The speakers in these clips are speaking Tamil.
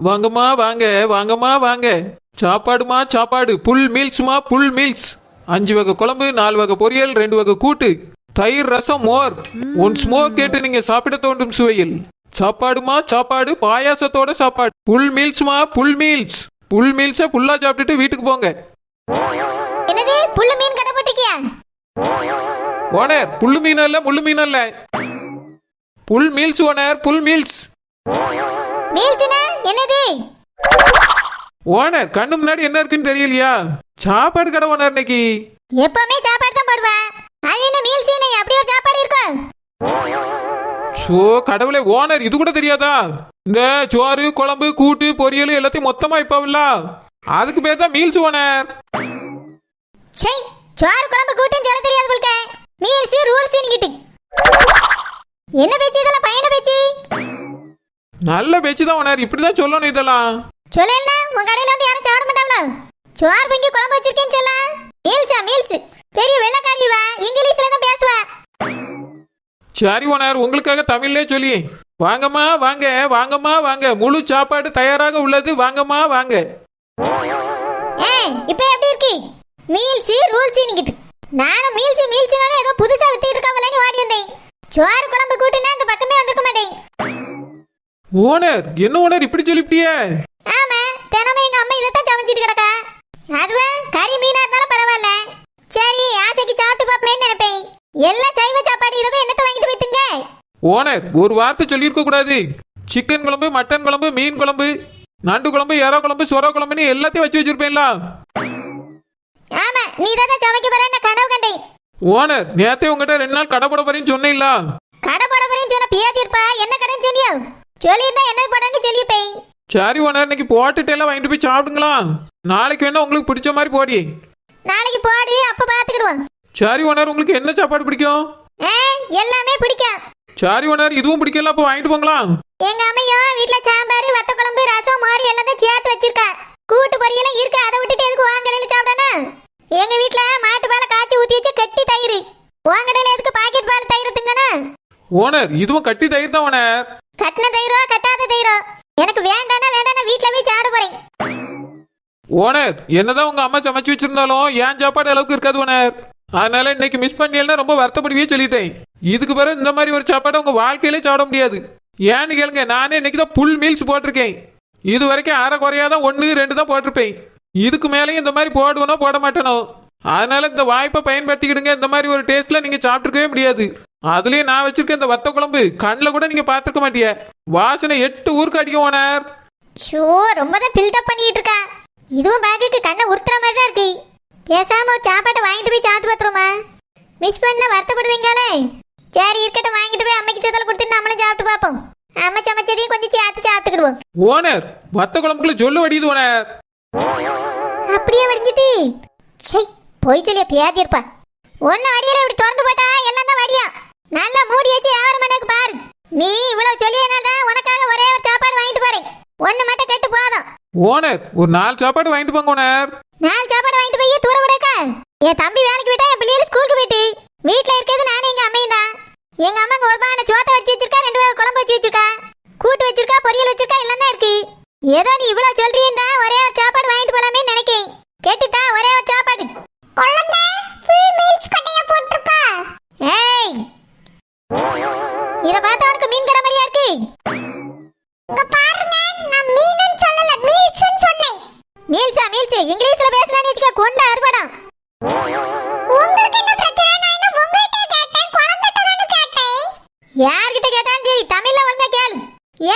வாங்கம்மா வாங்க, வாங்கம்மா வாங்க. சாப்பாடுமா சாப்பாடு, புல் மீல்ஸ்மா புல் மீல்ஸ். 5 வகை குழம்பு, 4 வகை பொரியல், 2 வகை கூட்டு, தயிர், ரசம், மோர். ஒன்ஸ் மோர் கேட்டு நீங்க சாப்பிட தோன்றும் சுவையில். சாப்பாடுமா சாப்பாடு, பாயாசத்தோட சாப்பாடு. புல் மீல்ஸ்மா புல் மீல்ஸ். புல் மீல்ஸை ஃபுல்லா சாப்பிட்டுட்டு வீட்டுக்கு போங்க. என்னது புல்லு மீன் கடை போட்டிருக்கியா? ஓனர், புல்லு மீன் அல்ல முள்ளு மீன் அல்ல, புல் மீல்ஸ் ஓனர், புல் மீல்ஸ். மீல்ஸ்னா என்னது? ஓனர், கண்ணு முன்னாடி என்ன இருக்குன்னு தெரியலையா? சாப்பாடு கடை ஓனர் இன்னைக்கு. எப்பவுமே சாப்பாடு தான் போடுவா, அது என்ன மீல்ஸ்? அப்படி ஒரு சாப்பாடு இருக்கு? சோ கடவுளே, ஓனர் இது கூட தெரியாதா? இந்த சோறு குழம்பு கூட்டு பொரியல் எல்லாத்தையும் மொத்தமா இப்பவில்ல, அதுக்கு பேர் தான் மீல்ஸ் ஓனர். சே, சோறு குழம்பு கூட்டுன்னு சொல்ல தெரியாது போல்க. மீல்ஸ் ரூல்ஸ் நிக்கிட்டு என்ன பேச்சு இதெல்லாம்? பையன பேச்சு நல்ல பேச்சு தான் ஓனர், இப்படிதான் சொல்லணும் இதெல்லாம். சொல்லலனா உங்க கடையில வந்து யாரும் சாப்பிட மாட்டாங்களா? சோறு பொங்கி குழம்பு வச்சிருக்கேன்னு சொல்ல. மீல்ஸா மீல்ஸ்? பெரிய வெள்ளக்காரி வா, இங்கிலீஷ்ல தான் பேசுவா. சரி ஓனர், உங்களுக்காக தமிழ்லே சொல்லி. வாங்கம்மா வாங்க, வாங்கம்மா வாங்க, முழு சாப்பாடு தயாராக உள்ளது, வாங்கம்மா வாங்க. இப்போ எப்படி இருக்கு? மீல்ஸ் ரூல்ஸ் நிக்கிட்டு நானும் மீல்ஸ் மீல்ஸ்னால ஏதோ புதுசா வித்துட்டு இருக்காவலன்னு ஓடி வந்தேன். சோறு குழம்பு கூட்டுனா இந்த பக்கமே வந்திருக்க மாட்டேன். ஓனர், என்ன ஓனர் இப்படி சொல்லிட்டியே? ஆமா, தினமும் எங்க அம்மா இதைத்தான் சமைச்சிட்டு கிடக்கா. அதுவே கறி மீனா இருந்தாலும் பரவாயில்ல, சரி ஆசைக்கு சாப்பிட்டு பார்ப்பேன்னு நினைப்பேன். எல்லாம் சைவ சாப்பாடு, இதவே என்னத்தை வாங்கிட்டு போய்த்துங்க. ஓனர், ஒரு வார்த்தை சொல்லியிருக்க கூடாது. சிக்கன் குழம்பு, மட்டன் குழம்பு, மீன் குழம்பு, நண்டு குழம்பு, எறா குழம்பு, சொர குழம்புன்னு எல்லாத்தையும் வச்சு வச்சிருப்பேன்ல. ஆமா, நீ தான் சமைக்க போறேன்னு கனவு கண்டேன். ஓனர், நேத்தே உங்ககிட்ட 2 நாள் கடை போட போறேன்னு சொன்னேன்ல. கடை போட போறேன்னு சொன்ன பியாதிருப்பா, என்ன கடைன்னு சொன்னியோ? சொல்லியிருந்தா என்ன போடன்னு சொல்லிப்பேன். சரி ஓனர், இன்னைக்கு போட்டுட்டு எல்லாம் வாங்கிட்டு போய் சாப்பிடுங்களா. நாளைக்கு வேணா உங்களுக்கு பிடிச்ச மாதிரி போடி. நாளைக்கு போடு, அப்ப பாத்துக்கிடுவோம். சரி ஓனர், உங்களுக்கு என்ன சாப்பாடு பிடிக்கும்? எல்லாமே பிடிக்கும். சரி ஓனர், இதுவும் பிடிக்கல, அப்போ வாங்கிட்டு போங்களா. எங்க அம்மையும் வீட்ல சாம்பார், வத்த குழம்பு, ரசம், மோர் எல்லாத்தையும் சேர்த்து வச்சிருக்கா. கூட்டு பொரியலும் இருக்கு, அதை விட்டுட்டு எதுக்கு வாங்கடையில சாப்பிடணும்? எங்க வீட்ல மாட்டு பாலை காய்ச்சி ஊத்தி வச்சு கட்டி தயிர். வாங்கடையில எதுக்கு பாக்கெட் பால் தயிர் திங்கணும்? ஓனர், இதுவும் கட்டி தயிர் தான் ஓனர். கட்டின தயிரோ கட்டாத தயிரோ எனக்கு வேண்டானா வேண்டானா வீட்ல போய் சாப்பிட போறேன். ஓனர், என்னதான் உங்க அம்மா சமைச்சு வச்சிருந்தாலும் என் சாப்பாடு அளவுக்கு இருக்காது ஓனர். அதனால இன்னைக்கு மிஸ் பண்ணியல்னா ரொம்ப வருத்தப்படுவே சொல்லிட்டேன். இதுக்கு பிறகு இந்த மாதிரி ஒரு சாப்பாடு உங்க வாழ்க்கையிலே சாப்பிட முடியாது. ஏன்னு கேளுங்க, நானே இன்னைக்கு தான் புல் மீல்ஸ் போட்டிருக்கேன். இது வரைக்கும் அரை குறையாதான் 1, 2 தான் போட்டிருப்பேன். இதுக்கு மேலேயும் இந்த மாதிரி போடுவனோ போட மாட்டேனோ. அதனால இந்த வாய்ப்பை பயன்படுத்திக்கிடுங்க. இந்த மாதிரி ஒரு டேஸ்ட்ல நீங்க சாப்பிட்டுருக்கவே முடியாது. அதுலயே நான் வச்சிருக்க இந்த வத்த குழம்பு கண்ணில் கூட நீங்க பாத்துருக்க மாட்டிய. வாசனை 8 ஊருக்கு அடிக்கும் ஓனர். ஷோ, ரொம்ப தான் பில்டப் பண்ணிட்டு இருக்கா. இதுவும் பேக்குக்கு கண்ணை உறுத்துற மாதிரி தான் இருக்கு. பேசாம ஒரு சாப்பாட்டை வாங்கிட்டு போய் சாப்பிட்டு பார்த்துருமா? மிஸ் பண்ண வருத்தப்படுவீங்களே. சரி இருக்கட்டும், வாங்கிட்டு போய் அம்மைக்கு சொதல கொடுத்து நம்மளும் சாப்பிட்டு பார்ப்போம். அம்மா சமைச்சதையும் கொஞ்சம் சேர்த்து சாப்பிட்டுக்கிடுவோம். ஓனர், வத்த குழம்புக்குள்ள சொல்லு வடியுது ஓனர். அப்படியே வடிஞ்சிட்டு சை போய் சொல்லிய பியாதி இருப்பா. ஒன்னு வடியில இப்படி திறந்து போட்டா எல்லாம் தான் வடியா. நல்லா மூடி வச்சு யாரும் மனக்கு பாரு. நீ இவ்வளவு சொல்லியனாதான் உனக்காக ஒரே ஒரு சாப்பாடு வாங்கிட்டு போறேன். ஒன்னு மட்டும் கெட்டு போதும். ஓனர், ஒரு 4 சாப்பாடு வாங்கிட்டு போங்க ஓனர். 4 சாப்பாடு வாங்கிட்டு போய் தூர விடக்கா. என் தம்பி வேலைக்கு விட்டா, என் பிள்ளைகள் ஸ்கூலுக்கு போயிட்டு வீட்டுல இருக்கிறது நானும் எங்க அம்மையும் தான். எங்க அம்மாங்க ஒரு பானை சோத்தை வச்சு வச்சிருக்கா, 2 வகை குழம்பு வச்சு வச்சிருக்கா, கூட்டு வச்சிருக்கா, பொரியல் வச்சிருக்கா, எல்லாம் தான் இருக்கு. ஏதோ நீ இவ்வளவு சொல்றீன்னா ஒரே ஒரு சாப்பாடு வாங்கிட்டு போலாமே நினைக்கேன். கேட்டுட்டா ஒரே ஒரு சாப்பாடு. குழந்தை ஃபுல் மீல்ஸ் கட்டைய போட்டுருக்கா. ஏய், இத பார்த்தா உனக்கு மீன் கடை மாதிரியா இருக்கு. இங்க பாருங்க, நான் மீனுன்னு சொல்லல, மீல்ஸ்னு சொன்னேன். மீல்ஸா மீல்ஸ்? இங்கிலீஷ்ல பேசுறானே வெச்சுக்க, கொண்ட அறுபடம். உங்களுக்கு என்ன பிரச்சனை? நான் என்ன உங்ககிட்ட கேட்டேன், குழந்தைட்ட தான கேட்டேன். யார்கிட்ட கேட்டாலும் சரி, தமிழ்ல ஒழுங்கா கேளு.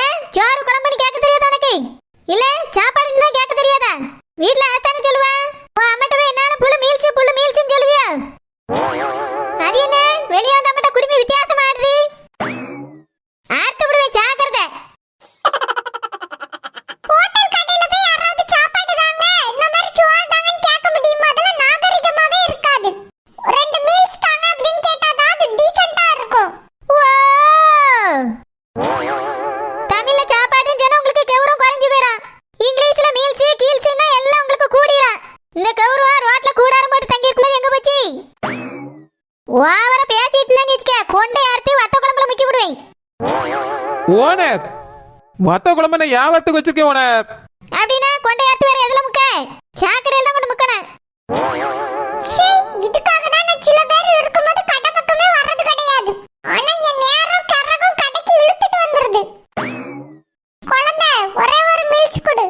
ஏன் சோறு குழம்புன்னு கேட்க தெரியாதா உனக்கு? இல்ல சாப்பாடுன்னு தான் கேட்க தெரியாதா? வீட்ல அதானே சொல்லுவா. உன் அம்மாட்ட போய் என்னால புல்லு மீல்ஸ்னு சொல்லுவியா? அது என்ன வெளிய வந்த அம்மாட்ட குடுமி வித்தியாசமா ஆடுது. ஆர்த்து விடுவே, ஜாக்கிரதை. ஹோட்டல் கடையில போய் யாராவது சாப்பாடு தாங்க, இந்த மாதிரி சோறு தாங்கன்னு கேட்க முடியுமா? அதெல்லாம் நாகரிகமாவே இருக்காது. 2 மீல்ஸ் தாங்க அப்படின்னு கேட்டாதான் அது டீசென்ட்டா இருக்கும். தமிழ்ல சாப்பாடுன்னு சொன்னா உங்களுக்கு கௌரவம் குறைஞ்சு போயிடும். இங்கிலீஷ்ல மீல்ஸ் கீல்ஸ்னா எல்லாம் உங்களுக்கு கூடிரும். இந்த கௌரவம் ரோட்ல கூடாரம் போட்டு தங்கி இருக்குள்ள எங்க போச்சு? ஓவரா பேசிட்டு வெச்சுக்க, கொண்டை அறுத்து வத்த குழம்புல முக்கி விடுவேன். ஓனர், வத்த குழம்பு நான் ஏன் வத்துக்கு வச்சிருக்கேன் ஓனர். அப்படின்னா கொண்டை அறுத்து வேற எதுல முக்க? சாக்கடையில தான் கொண்டு முக்கணும். சீ, இதுக்காக தான் நான் சில பேர் இருக்கும்போது கடை பக்கமே வர்றது கிடையாது. ஆனா என் நேரம் கரகம் கடைக்கு இழுத்துட்டு வந்துருது. குழந்தை, ஒரே ஒரு மீல்ஸ் கொடு.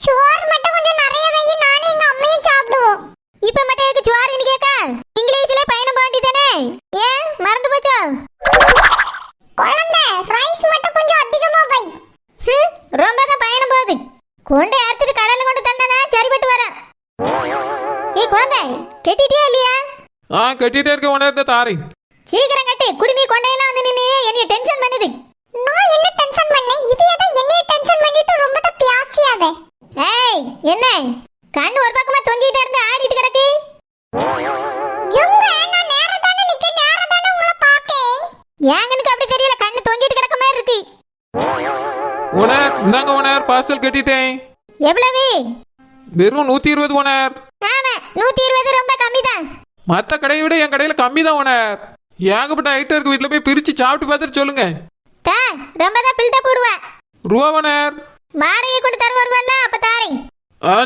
சோறு மட்டும் கொஞ்சம் நிறைய வை, நானும் எங்க அம்மையும் சாப்பிடுவோம். இப்ப மட்டும் எதுக்கு சோறுன்னு கேட்க? இங்கிலீஷ்ல பயணம் பாண்டி தானே? ஏன் மறந்து போச்சா? குழந்தை, ரைஸ் மட்டும் கொஞ்சம் அதிகமா வை. ரொம்ப தான் பயணம் போகுது. கொண்டை அறுத்துட்டு கடல்ல கொண்டு தந்தனா சரிப்பட்டு வரேன். ஏய் குழந்தை, கெட்டிட்டியா இல்லையா? கட்டிட்டே இருக்க ஓனர், இந்த தாரை. சீக்கிரம் கட்டி. குடுமி கொண்டையெல்லாம் வந்து நின்னு என்னைய டென்ஷன் பண்ணுது. நான் என்ன டென்ஷன் பண்ணேன்? இவ ஏதோ என்னைய டென்ஷன் பண்ணிட்டு ரொம்ப தான் பியாசியாவே. ஏய், என்ன கண்ணு ஒரு பக்கமா தொங்கிட்டே இருந்து ஆடிட்டு கிடக்கு? யுங்க, நான் நேரா தான நிக்கேன், நேரா தான உங்கள பாக்கேன். ஏங்கனுக்கு அப்படி தெரியல, கண்ணு தொங்கிட்டு கிடக்க மாதிரி இருக்கு. ஓனர், இந்தாங்க ஓனர், பார்சல் கட்டிட்டேன். எவ்வளவு? வெறும் 120 ஓனர். ஆமா, 120 ரொம்ப கம்மி தான். மற்ற கடையை விட என் கடையில கம்மி தான் ஓனர். ஏகப்பட்ட ஐட்டம் இருக்கு, வீட்டில் போய் பிரிச்சு சாப்பிட்டு பார்த்துட்டு சொல்லுங்க. தா, ரொம்ப தான் பில்டப் போடுவா. ரூபா ஓனர். வாடகை கொண்டு தர வருவல்ல, அப்ப தாரேன்.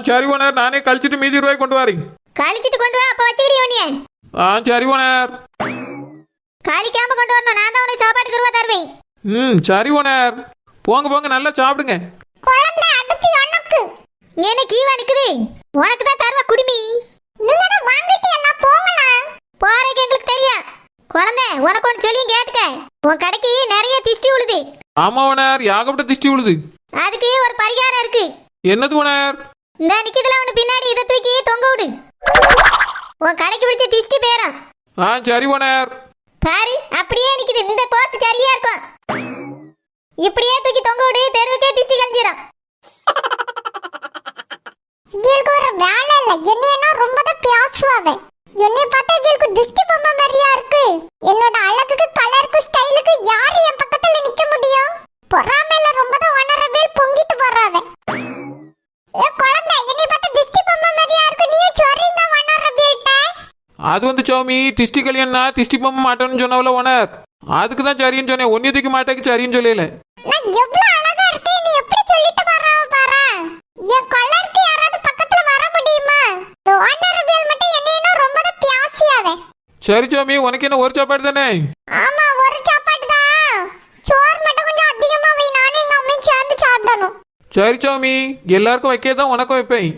சரி ஓனர், நானே கழிச்சிட்டு மீதி ரூபாய் கொண்டு வரேன். கழிச்சிட்டு கொண்டு வா, அப்ப வச்சுக்கிறியோ நீ? சரி ஓனர். கழிக்காம கொண்டு வரணும், நான் தான் உனக்கு சாப்பாட்டுக்கு ரூபா தருவேன். சரி ஓனர். போங்க போங்க, நல்லா சாப்பிடுங்க. குழந்தை, அடுத்து எனக்கு. என்ன கீவா நிக்குது? உனக்கு தான் தருவா குடுமி. நீங்க தான் வாங்கிட்டு எல்லாம் போகலாம். போறதுக்கு எங்களுக்கு தெரியும். குழந்தை, உனக்கு ஒன்று சொல்லியும் கேட்டுக்க. உன் கடைக்கு நிறைய திஷ்டி உழுது. ஆமா ஓனர், ஏகப்பட்ட திஷ்டி உழுது. அதுக்கு ஒரு பரிகாரம் இருக்கு. என்னது ஓனர்? இந்த நிக்குதுல அவனு பின்னாடி இதை தூக்கி தொங்க விடு. உன் கடைக்கு பிடிச்ச திஷ்டி பேரும். சரி ஓனர். பாரு, அப்படியே நிக்குது. இந்த போஸ் சரியா இருக்கும். இப்படியே தூக்கி தொங்க விடு, தெருவுக்கே திஷ்டி கழிஞ்சிடும். இவளுக்கு ஒரு வேலை இல்ல. என்னையனா ரொம்ப தான் பியாசுவாவே. என்னை பார்த்தா இவளுக்கு திஷ்டி பொம்மை மாதிரியா இருக்கு. என்னோட அழகுக்கு, கலருக்கு, ஸ்டைலுக்கு யாரு என் பக்கத்துல நிக்க முடியும்? பொறாமையில ரொம்ப தான் ஒனரவேல் பொங்கிட்டு போறாவே. ஏ குழந்தை, என்னை பார்த்தா திஷ்டி பொம்மை மாதிரியா இருக்கு. நீயும் சொல்றீங்க ஒனரவேல்ட்ட? அது வந்து சௌமி, திஷ்டி கல்யாணம்னா திஷ்டி பொம்மை மாட்டோன்னு சொன்னவள ஓனர். அதுக்கு தான் சரின்னு சொன்னேன். ஒன்னியத்துக்கு மாட்டேக்கு சரின்னு சொல்லல. நான் எவ்வளவு அழகா இருக்கேன், நீ எப்படி சொல்லிட்டு வராவ பாரு. என் கலருக்கு யாராவது பக்கத்துல வர முடியுமா? ஒனரவேல் மட்டும் என்னையனா ரொம்ப தான் பியாசியாவே. சரி சௌமி, உனக்கு என்ன ஒரு சாப்பாடு தானே? ஆமா, ஒரு சாப்பாடு தான். சோறு மட்டும் கொஞ்சம் அதிகமா வை, நானும் எங்க அம்மையும் சேர்ந்து சாப்பிடணும். சரி சௌமி, எல்லாருக்கும் வைக்கதான் உனக்கும் வைப்பேன்.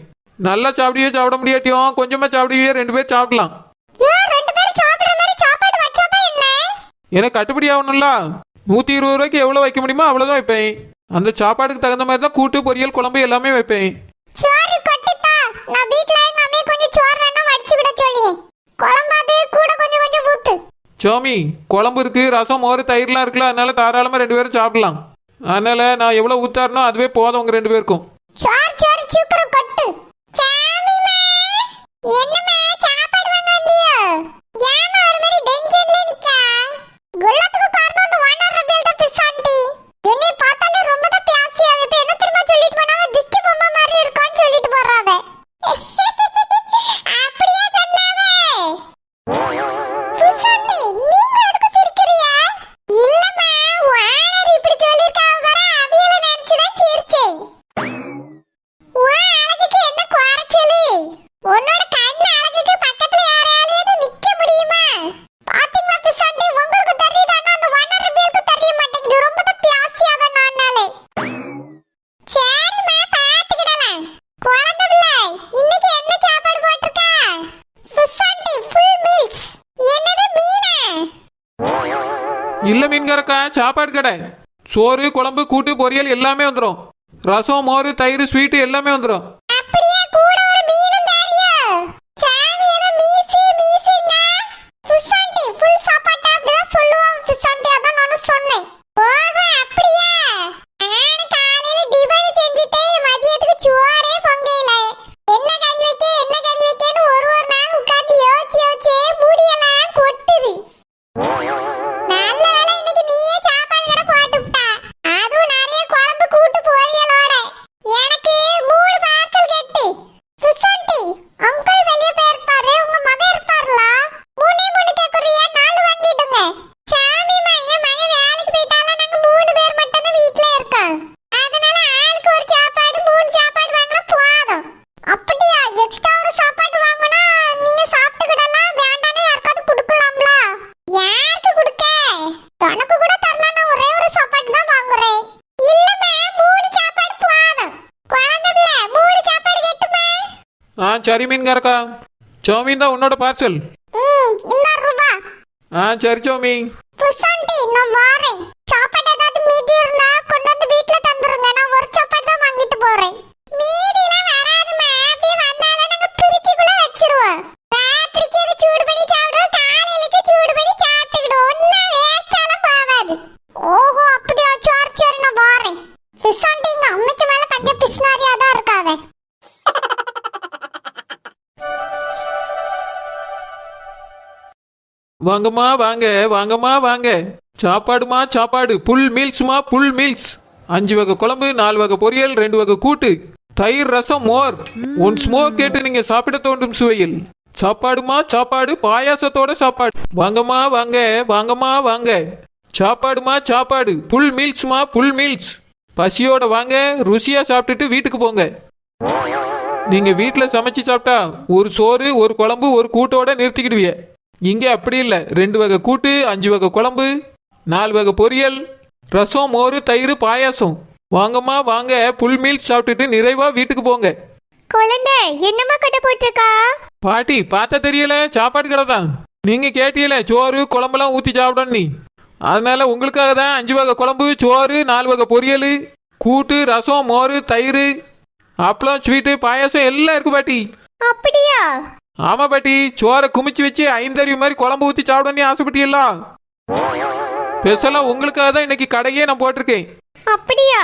நல்லா சாப்பிடுவே, சாப்பிட முடியாட்டியும் கொஞ்சமா சாப்பிடுவே, 2 பேர் சாப்பிடலாம். ஏன் 2 பேரும் சாப்பிடுற மாதிரி சாப்பாடு வச்சாதான் என்ன? எனக்கு கட்டுப்படி ஆகணும்ல. 120 ரூபாய்க்கு எவ்வளவு வைக்க முடியுமோ அவ்வளவுதான் வைப்பேன். அந்த சாப்பாடுக்கு தகுந்த மாதிரி தான் கூட்டு, பொரியல், குழம்பு எல்லாமே வைப்பேன். சோறு கொட்டிட்டா, நான் வீட்ல எங்க அம்மையை கொஞ்சம் சோறு வேணா வடிச்சுக்கிட சொல்லி. குழம்பாது கூட கொஞ்சம் கொஞ்சம் ஊத்து. சௌமி, குழம்பு இருக்கு, ரசம், மோர், தயிர்லாம் இருக்குல்ல, அதனால தாராளமா 2 பேரும் சாப்பிடலாம். அதனால நான் எவ்வளவு ஊத்தாருனோ அதுவே போதும் உங்க 2 பேருக்கும். சோறு சோறு சீக்கிரம் கொட்டு. சாமிமா, என்னம்மா சாப்பாடு வாங்க வந்தியோ? ஏமா ஒரு மாதிரி டென்ஷன்ல நிக்கா? குள்ளத்துக்கு காரணம் அந்த ஒனரவேல் தான் பிசாண்டி. என்னை பார்த்தாலே ரொம்ப தான் பியாசியாவே. இப்ப என்ன தெரியுமா சொல்லிட்டு போனாவ? திஷ்டி பொம்மை மாதிரி இருக்கான்னு சொல்லிட்டு போறாவ. அப்படியே சொன்னாவே. பிசாண்டி, நீங்க எதுக்கு சிரிக்கிறீங்க? இல்லம்மா, ஓனர் இப்படி சொல்லிருக்காவ பாரு, அவியல நினைச்சு தான் சிரிச்சேன். அழகுக்கு என்ன குறைச்சலு? உன்னோட கண்ணு அழகுக்கு பக்கத்துல யாராலையாவது நிக்க முடியுமா? பாத்தீங்களா பிசாண்டி, உங்களுக்கு தெரியுதானா? அந்த ஒனரவேலுக்கு தெரிய மாட்டேங்குது. ரொம்ப தான் பியாசியாவே நானாலே. சரிம்மா, பாத்துக்கிடலாம். குழந்தை பிள்ளை, இன்னைக்கு என்ன சாப்பாடு போட்டிருக்கா? பிசாண்டி, ஃபுல் மீல்ஸ். என்னது மீனா? இல்ல மீன்காரக்கா, சாப்பாடு கடை. சோறு, குழம்பு, கூட்டு, பொரியல் எல்லாமே வந்துடும். ரசம், மோர், தயிர், ஸ்வீட் எல்லாமே வந்துடும். அப்படியே கூட ஒரு மீனும் தெரியும். சாமி, ஏதோ மீசுங்க. பிசாண்டி, ஃபுல் சாப்பாடு அப்படிதான் சொல்லுவாங்க பிசாண்டி. அதான் நானும் சொன்னேன். ஓஹோ, அப்படியா? நான் காலையில டிபன் செஞ்சுட்டு மதியத்துக்கு சோறே பொங்கையில. என்ன கறி வைக்கன்னு ஒரு நாள் உட்கார்ந்து யோசிச்சு முடியெல்லாம் கொட்டுது. நல்ல வேளை இன்னைக்கு நீயே சாப்பாடு கடை போட்டு விட்டா. அதுவும் நிறைய குழம்பு, கூட்டு, பொரியலோட. எனக்கு 3 பார்சல் சரி மீன்காரக்கா. சௌமின் தான் உன்னோட பார்சல். இந்த ரூபா சரி சௌமி. புசாண்டி நான் வாரேன். சாப்பாடு ஏதாவது மீதி இருந்தா கொண்டு வந்து வீட்ல தந்துருங்க. நான் ஒரு சாப்பாடு தான் வாங்கிட்டு போறேன். மீதிலாம் வராதுமா. அப்படியே வந்தால நாங்க பிரிச்சுக்குள்ள வச்சிருவோம். ராத்திரிக்கு இது சூடு பண்ணி சாப்பிடுவோம். காலையிலக்கு சூடு பண்ணி சாப்பிட்டுக்கிடுவோம். ஒன்னும் வேஸ்டாலாம் போகாது. ஓஹோ அப்படியா? சரி சரி நான் வாரேன். புசாண்டி எங்க அம்மைக்கு மேல கொஞ்சம் பிஸ்னாரியா தான் இருக்காவே. வாங்கம்மா வாங்க, வாங்கம்மா வாங்க. சாப்பாடுமா சாப்பாடு, புல் மீல்ஸ்மா புல் மீல்ஸ். 5 வகை குழம்பு, 4 வகை பொரியல், 2 வகை கூட்டு, தயிர், ரசம், மோர். ஒன்ஸ் மோர் கேட்டு நீங்க சாப்பிட தோண்டும் சுவையில். சாப்பாடுமா சாப்பாடு, பாயாசத்தோட சாப்பாடு. வாங்கம்மா வாங்க, வாங்கம்மா வாங்க. சாப்பாடுமா சாப்பாடு, புல் மீல்ஸ்மா புல் மீல்ஸ். பசியோட வாங்க, ருசியா சாப்பிட்டுட்டு வீட்டுக்கு போங்க. நீங்க வீட்டுல சமைச்சு சாப்பிட்டா ஒரு சோறு, ஒரு குழம்பு, ஒரு கூட்டோட நிறுத்திக்கிடுவிய. இங்கே அப்படி இல்லை. 2 வகை கூட்டு, 5 வகை குழம்பு, 4 வகை பொரியல், ரசம், மோர், தயிர், பாயாசம். வாங்கம்மா வாங்க, புல் மீல்ஸ் சாப்பிட்டுட்டு நிறைவா வீட்டுக்கு போங்க. குழந்தை என்னம்மா கடை போட்டிருக்கா? பாட்டி பார்த்தா தெரியல, சாப்பாடு கடை தான். நீங்க கேட்டீல சோறு குழம்புலாம் ஊற்றி சாப்பிடணும் நீ. அதனால உங்களுக்காக தான் 5 வகை குழம்பு, சோறு, 4 வகை பொரியல், கூட்டு, ரசம், மோர், தயிர், அப்பளம், ஸ்வீட்டு, பாயாசம் எல்லாம் இருக்கு பாட்டி. அப்படியா? ஆமா பாட்டி. சோறை குமிச்சு வச்சு 5 அறிவு மாதிரி குழம்பு ஊற்றி சாப்பிடணும் ஆசைப்பட்டீங்களா? ஸ்பெஷலா உங்களுக்காக தான் இன்னைக்கு கடையே நான் போட்டிருக்கேன். அப்படியா?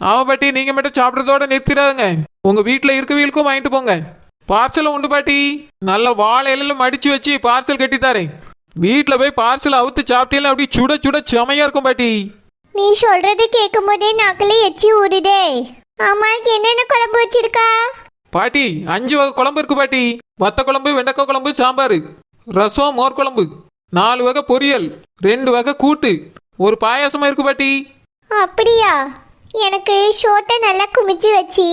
ஆமா பாட்டி. நீங்க மட்டும் சாப்பிட்றதோட நிறுத்திடாதுங்க. உங்க வீட்டுல இருக்கவங்களுக்கும் வாங்கிட்டு போங்க. பார்சலும் உண்டு பாட்டி. நல்ல வாழை இலையில மடிச்சு வச்சு பார்சல் கட்டி தரேன். வீட்டுல போய் பார்சல் அவுத்து சாப்பிட்டீங்களா அப்படி சுட சுட செமையா இருக்கும் பாட்டி. நீ சொல்றது கேட்கும் போதே நாக்கில எச்சி ஊடுதே. ஆமா என்னென்ன குழம்பு வச்சிருக்கா? பாட்டி 5 வகை குழம்பு இருக்கு பாட்டி. வத்த குழம்பு, வெண்டைக்காய் குழம்பு, சாம்பார், ரசம், மோர் குழம்பு, 4 வகை பொரியல், 2 வகை கூட்டு, ஒரு பாயாசமா இருக்கு பாட்டி. அப்படியா? எனக்கு ஷோட்டை நல்லா குமிச்சு வச்சு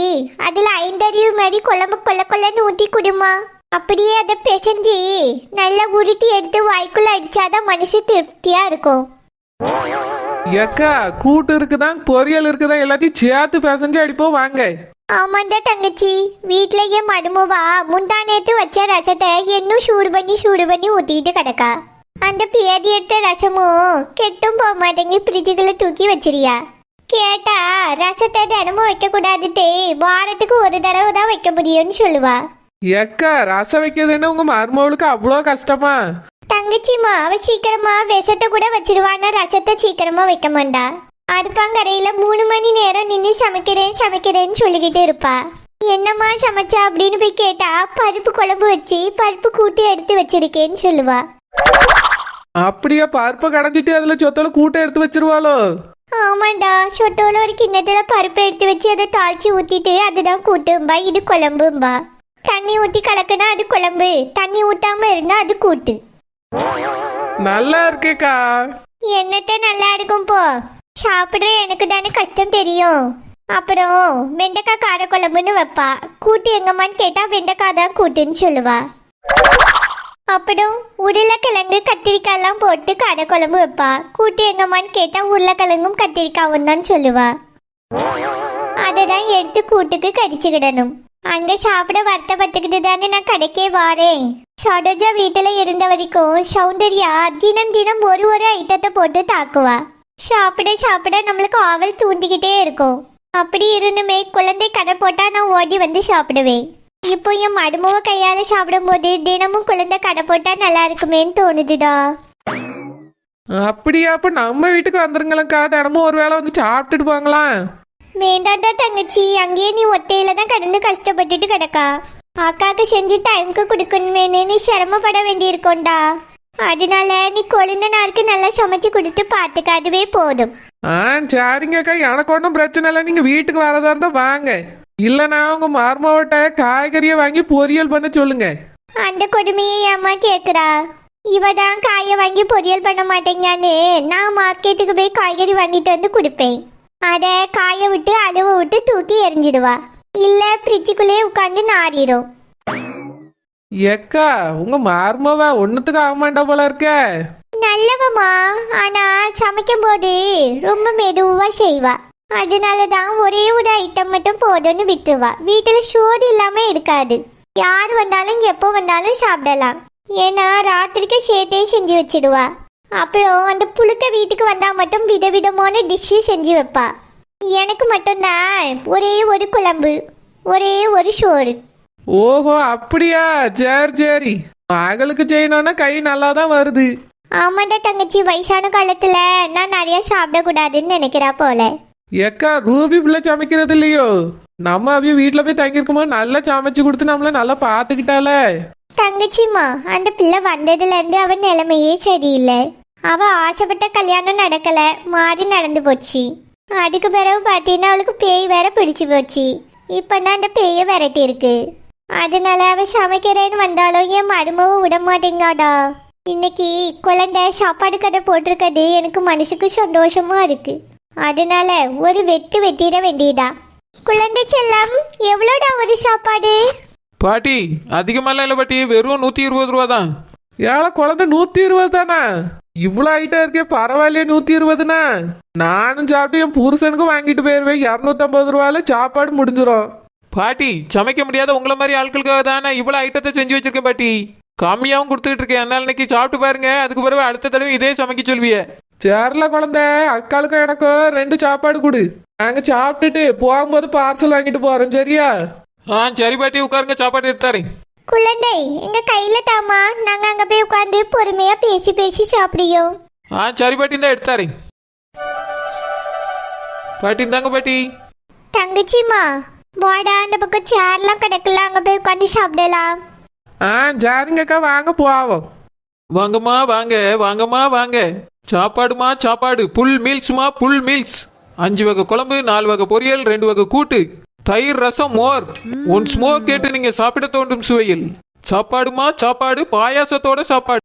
அதில் 5 அறிவு மாதிரி குழம்பு கொள்ள கொள்ளன்னு ஊற்றி குடுமா. அப்படியே அதை பிசைஞ்சு நல்லா உருட்டி எடுத்து வாய்க்குள்ள அடிச்சாதான் மனுஷன் திருப்தியா இருக்கும். ஏக்கா கூட்டு இருக்குதான், பொரியல் இருக்குதான், எல்லாத்தையும் சேர்த்து பிசைஞ்சு அடிப்போம் வாங்க. ஆமாண்டா தங்கச்சி. வீட்லயே மடுமுவா முந்தா நேத்து வச்ச ரசத்தை இன்னும் சூடு பண்ணி ஊத்திக்கிட்டு கிடக்கா. அந்த பியாதி எடுத்த ரசமும் கெட்டும் போக மாட்டேங்கி ஃப்ரிட்ஜுக்குள்ள தூக்கி வச்சிரியா. கேட்டா ரசத்தை தினமும் வைக்க கூடாதுட்டே, வாரத்துக்கு ஒரு தடவை தான் வைக்க முடியும்னு சொல்லுவா. ஏக்கா ரசம் வைக்கிறது என்ன உங்க மருமகளுக்கு அவ்வளோ கஷ்டமா? தங்கச்சிமா அவ சீக்கிரமா விஷத்தை கூட வச்சிருவானா, ரசத்தை சீக்கிரமா வைக்க மாட்டா. அடுப்பாங்கரையில 3 மணி நேரம் நின்று சமைக்கிறேன்னு சொல்லிக்கிட்டு இருப்பா. என்னம்மா சமைச்சா அப்படின்னு போய் கேட்டா பருப்பு குழம்பு வச்சு பருப்பு கூட்டி எடுத்து வச்சிருக்கேன்னு சொல்லுவா. அப்படியே பருப்பை கடைஞ்சிட்டு அதுல சொத்தோல கூட்டை எடுத்து வச்சிருவாளோ? ஆமாண்டா. சொட்டோல ஒரு கிண்ணத்துல பருப்பு எடுத்து வச்சு அதை தாளிச்சு ஊத்திட்டு அதுதான் கூட்டும்பா, இது குழம்பும்பா. தண்ணி ஊத்தி கலக்குனா அது குழம்பு, தண்ணி ஊத்தாம இருந்தா அது கூட்டு. நல்லா இருக்கேக்கா. என்னட்ட நல்லா இருக்கும் போ. சாப்பிடுற எனக்கு தானே கஷ்டம் தெரியும். அப்புறம் வெண்டைக்காய் காரக்குழம்புன்னு வைப்பா. கூட்டு எங்கம்மான்னு கேட்டா வெண்டைக்காய் தான் கூட்டுன்னு சொல்லுவா. அப்புறம் உருளைக்கிழங்கு கத்திரிக்காய்லாம் போட்டு காரக்குழம்பு வைப்பா. கூட்டு எங்கம்மான்னு கேட்டா உருளைக்கிழங்கும் கத்திரிக்காவும் தான் சொல்லுவா. அதை தான் எடுத்து கூட்டுக்கு கடிச்சுக்கிடணும். அங்க சாப்பிட வருத்தப்பட்டுக்கிட்டு தானே நான் கடைக்கே வாரேன். சரோஜா வீட்டுல இருந்த வரைக்கும் சௌந்தர்யா தினம் ஒரு ஐட்டத்தை போட்டு தாக்குவா. சாப்பிட நம்மளுக்கு ஆவல் தூண்டிக்கிட்டே இருக்கும். அப்படி இருந்துமே குழந்தை கடை போட்டா நான் ஓடி வந்து சாப்பிடுவேன். இப்போ என் மடுமவ கையால சாப்பிடும் போது தினமும் குழந்தை கடை போட்டா நல்லா இருக்குமேன்னு தோணுதுடா. அப்படியா? அப்ப நம்ம வீட்டுக்கு வந்துருங்களேக்கா, தினமும் ஒரு வேளை வந்து சாப்பிட்டுட்டு போங்களாம். வேண்டாண்டா தங்கச்சி, அங்கேயே நீ ஒத்தையில தான் கடந்து கஷ்டப்பட்டுட்டு கிடக்கா. அக்காவுக்கு செஞ்சு டைமுக்கு கொடுக்கணுமேனு நீ சிரமப்பட வேண்டியிருக்கோண்டா. அதனால நீ கொழுந்தனாருக்கு நல்லா சமைச்சு கொடுத்து பார்த்துக்க, அதுவே போதும். சரிங்கக்கா, எனக்கு ஒன்றும் பிரச்சனை இல்லை. நீங்க வீட்டுக்கு வரதா இருந்தா வாங்க. இல்லைனா உங்க மருமவட்ட காய்கறியை வாங்கி பொரியல் பண்ண சொல்லுங்க. அந்த கொடுமையை ஏம்மா கேக்குறா? இவ தான் காயை வாங்கி பொரியல் பண்ண மாட்டேங்கான்னு நான் மார்க்கெட்டுக்கு போய் காய்கறி வாங்கிட்டு வந்து கொடுப்பேன். அதை காய விட்டு அழுவ விட்டு தூக்கி எரிஞ்சிடுவா. இல்ல ஃப்ரிட்ஜுக்குள்ளே உட்காந்து நாரிடும். ஏக்கா உங்க மருமவ ஒன்னுத்துக்கு ஆக மாட்டா போல இருக்க. நல்லவமா, ஆனா சமைக்கும் போது ரொம்ப மெதுவா செய்வா. அதனாலதான் ஒரே ஒரு ஐட்டம் மட்டும் போதும்னு விட்டுருவா. வீட்டுல சோறு இல்லாம இருக்காது. யார் வந்தாலும் எப்போ வந்தாலும் சாப்பிடலாம். ஏன்னா ராத்திரிக்கு சேர்த்தே செஞ்சு வச்சிடுவா. அப்புறம் அந்த புழுக்க வீட்டுக்கு வந்தா மட்டும் விதவிதமான டிஷ்ஷு செஞ்சு வைப்பா. எனக்கு மட்டும்தான் ஒரே ஒரு குழம்பு, ஒரே ஒரு சோறு. ஓஹோ அப்படியா, சரி சரி. மகளுக்கு செய்யணும்னா கை நல்லா தான் வருது. ஆமாண்டா தங்கச்சி, வயசான காலத்துல நான் நிறைய சாப்பிடக்கூடாதுன்னு நினைக்கிறா போல. ஏக்கா ரூபி பிள்ளை சமைக்கிறது இல்லையோ? நம்ம அப்படியே வீட்டில் போய் தங்கியிருக்கும் போது நல்லா சமைச்சு கொடுத்து நம்மள நல்லா பார்த்துக்கிட்டால. தங்கச்சிம்மா, அந்த பிள்ளை வந்ததுல இருந்து அவன் நிலைமையே சரியில்லை. அவ ஆசைப்பட்ட கல்யாணம் நடக்கல, மாறி நடந்து போச்சு. அதுக்கு பிறகு பார்த்தீங்கன்னா அவளுக்கு பேய் வேற பிடிச்சு போச்சு. இப்பதான் அந்த பேயை விரட்டி இருக்கு. அதனால அவ சமைக்கிறேன்னு வந்தாலும் என் மருமவும் விட மாட்டேங்காடா. இன்னைக்கு குழந்தை சாப்பாடு கடை போட்டிருக்கிறது எனக்கு மனசுக்கு சந்தோஷமா இருக்கு. அதனால ஒரு வெட்டிட வேண்டியதா. குழந்தை செல்லம், எவ்வளோடா ஒரு சாப்பாடு? பாட்டி அதிகமாலாம் இல்லை பாட்டி, வெறும் 120 ரூபா தான். ஏழை குழந்தை 120 தானா? இவ்வளோ ஐட்டம் இருக்கே, பரவாயில்லையே 120னா. நானும் சாப்பிட்டு என் புருஷனுக்கும் வாங்கிட்டு போயிருவேன். 250 ரூபாயில சாப்பாடு முடிஞ்சிடும். பாட்டி சமைக்க முடியாத உங்களை மாதிரி ஆட்களுக்காக தானே இவ்வளோ ஐட்டத்தை செஞ்சு வச்சிருக்கேன் பாட்டி. கம்மியாகவும் கொடுத்துக்கிட்டு இருக்கேன். அதனால இன்னைக்கு சாப்பிட்டு பாருங்க, அதுக்கு பிறகு அடுத்த தடவை இதே சமைக்க சொல்விய. சேரல குழந்தை, அக்காளுக்கும் எனக்கும் 2 சாப்பாடு கொடு. நாங்க சாப்பிட்டுட்டு போகும்போது பார்சல் வாங்கிட்டு போறோம், சரியா? சரி பாட்டி, உட்காருங்க, சாப்பாடு எடுத்தாரேன். குழந்தை எங்க கையில தாமா, நாங்க அங்க போய் உட்காந்து பொறுமையா பேசி பேசி சாப்பிடியோம். சரி பாட்டி, இந்த எடுத்தாரேன். பாட்டி இந்தாங்க பாட்டி. தங்கச்சிமா வாடா, அந்த பக்கம் சேர்லாம் கிடக்கலாம், அங்க போய் உட்காந்து சாப்பிடலாம். சரிங்கக்கா, வாங்க போவோம். வாங்கம்மா வாங்க, வாங்கம்மா வாங்க. சாப்பாடுமா சாப்பாடு, புல் மீல்ஸ்மா புல் மீல்ஸ். 5 வகை குழம்பு, 4 வகை பொரியல், 2 வகை கூட்டு, தயிர், ரசம், மோர். ஒன் ஸ்மோக் கேட்டு நீங்க சாப்பிட தோன்றும் சுவையில் சாப்பாடுமா சாப்பாடு, பாயாசத்தோட சாப்பாடு.